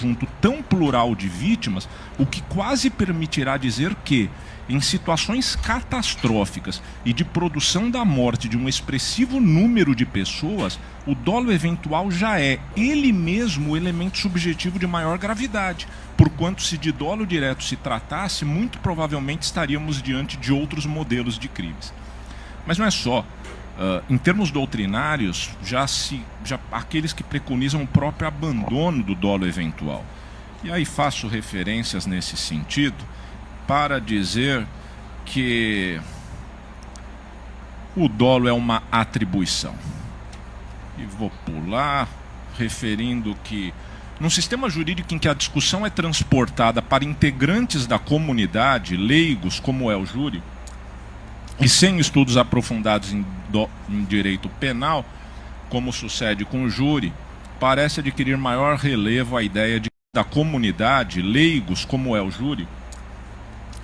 conjunto tão plural de vítimas, o que quase permitirá dizer que, em situações catastróficas e de produção da morte de um expressivo número de pessoas, o dolo eventual já é, ele mesmo, o elemento subjetivo de maior gravidade, porquanto se de dolo direto se tratasse, muito provavelmente estaríamos diante de outros modelos de crimes. Mas não é só. Em termos doutrinários, já aqueles que preconizam o próprio abandono do dolo eventual. E aí faço referências nesse sentido para dizer que o dolo é uma atribuição. E vou pular, referindo que num sistema jurídico em que a discussão é transportada para integrantes da comunidade, leigos como é o júri, e sem estudos aprofundados em direito penal, como sucede com o júri, parece adquirir maior relevo a ideia de que da comunidade, leigos como é o júri,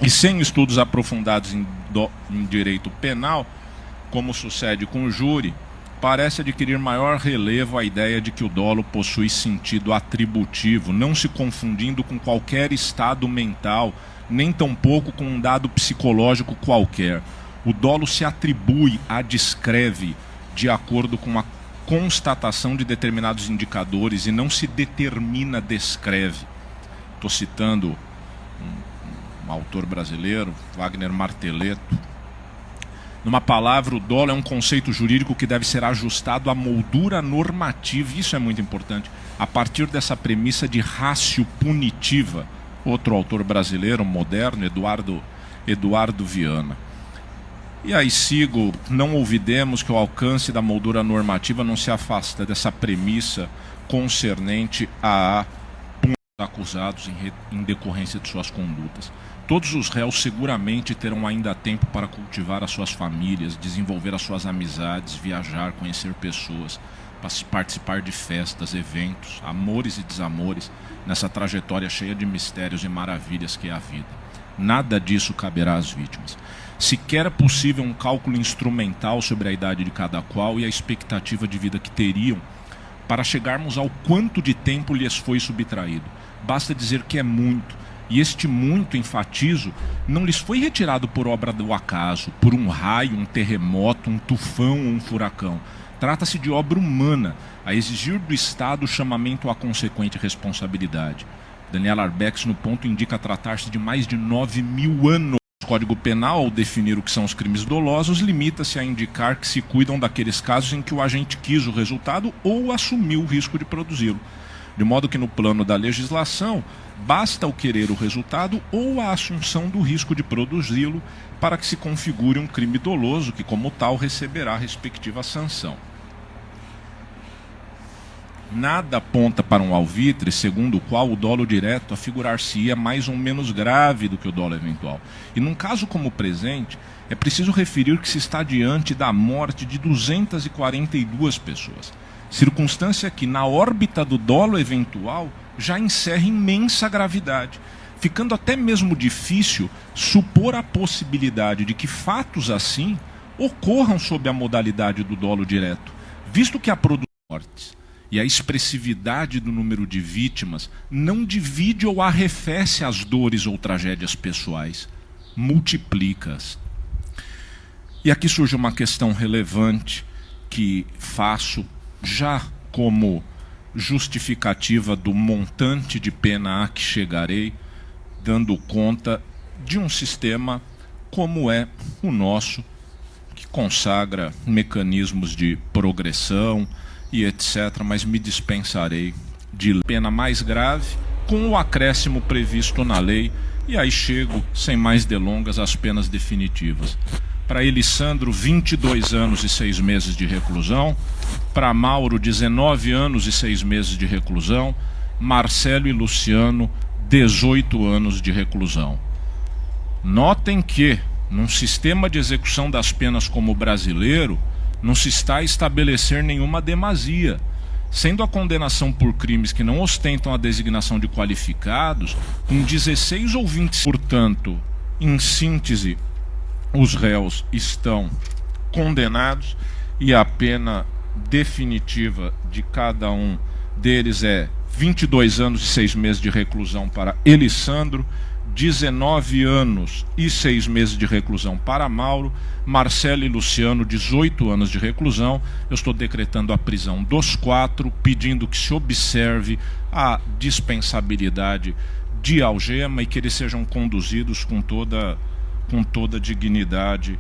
e sem estudos aprofundados em direito penal, como sucede com o júri, parece adquirir maior relevo a ideia de que o dolo possui sentido atributivo, não se confundindo com qualquer estado mental, nem tampouco com um dado psicológico qualquer. O dolo se atribui, descreve, de acordo com a constatação de determinados indicadores e não se determina, descreve. Estou citando um autor brasileiro, Wagner Marteletto. Numa palavra, o dolo é um conceito jurídico que deve ser ajustado à moldura normativa, isso é muito importante, a partir dessa premissa de ratio punitiva. Outro autor brasileiro, moderno, Eduardo Viana. E aí sigo, não olvidemos que o alcance da moldura normativa não se afasta dessa premissa concernente a acusados em decorrência de suas condutas. Todos os réus seguramente terão ainda tempo para cultivar as suas famílias, desenvolver as suas amizades, viajar, conhecer pessoas, participar de festas, eventos, amores e desamores, nessa trajetória cheia de mistérios e maravilhas que é a vida. Nada disso caberá às vítimas. Sequer é possível um cálculo instrumental sobre a idade de cada qual e a expectativa de vida que teriam para chegarmos ao quanto de tempo lhes foi subtraído. Basta dizer que é muito, e este muito, enfatizo, não lhes foi retirado por obra do acaso, por um raio, um terremoto, um tufão ou um furacão. Trata-se de obra humana, a exigir do Estado o chamamento à consequente responsabilidade. Daniel Arbex, no ponto, indica tratar-se de mais de 9.000 anos. O Código Penal, ao definir o que são os crimes dolosos, limita-se a indicar que se cuidam daqueles casos em que o agente quis o resultado ou assumiu o risco de produzi-lo. De modo que, no plano da legislação, basta o querer o resultado ou a assunção do risco de produzi-lo para que se configure um crime doloso que, como tal, receberá a respectiva sanção. Nada aponta para um alvitre, segundo o qual o dolo direto afigurar-se-ia mais ou menos grave do que o dolo eventual. E num caso como o presente, é preciso referir que se está diante da morte de 242 pessoas. Circunstância que, na órbita do dolo eventual, já encerra imensa gravidade, ficando até mesmo difícil supor a possibilidade de que fatos assim ocorram sob a modalidade do dolo direto, visto que a produção de mortes e a expressividade do número de vítimas não divide ou arrefece as dores ou tragédias pessoais, multiplica-as. E aqui surge uma questão relevante que faço já como justificativa do montante de pena a que chegarei, dando conta de um sistema como é o nosso, que consagra mecanismos de progressão e etc., mas me dispensarei de pena mais grave com o acréscimo previsto na lei, e aí chego, sem mais delongas, às penas definitivas. Para Elissandro, 22 anos e 6 meses de reclusão. Para Mauro, 19 anos e 6 meses de reclusão. Marcelo e Luciano, 18 anos de reclusão. Notem que, num sistema de execução das penas como o brasileiro, não se está a estabelecer nenhuma demasia, sendo a condenação por crimes que não ostentam a designação de qualificados com 16 ou 20. Portanto, em síntese, os réus estão condenados e a pena definitiva de cada um deles é 22 anos e 6 meses de reclusão para Elisandro, 19 anos e 6 meses de reclusão para Mauro, Marcelo e Luciano, 18 anos de reclusão. Eu estou decretando a prisão dos 4, pedindo que se observe a dispensabilidade de algema e que eles sejam conduzidos com toda dignidade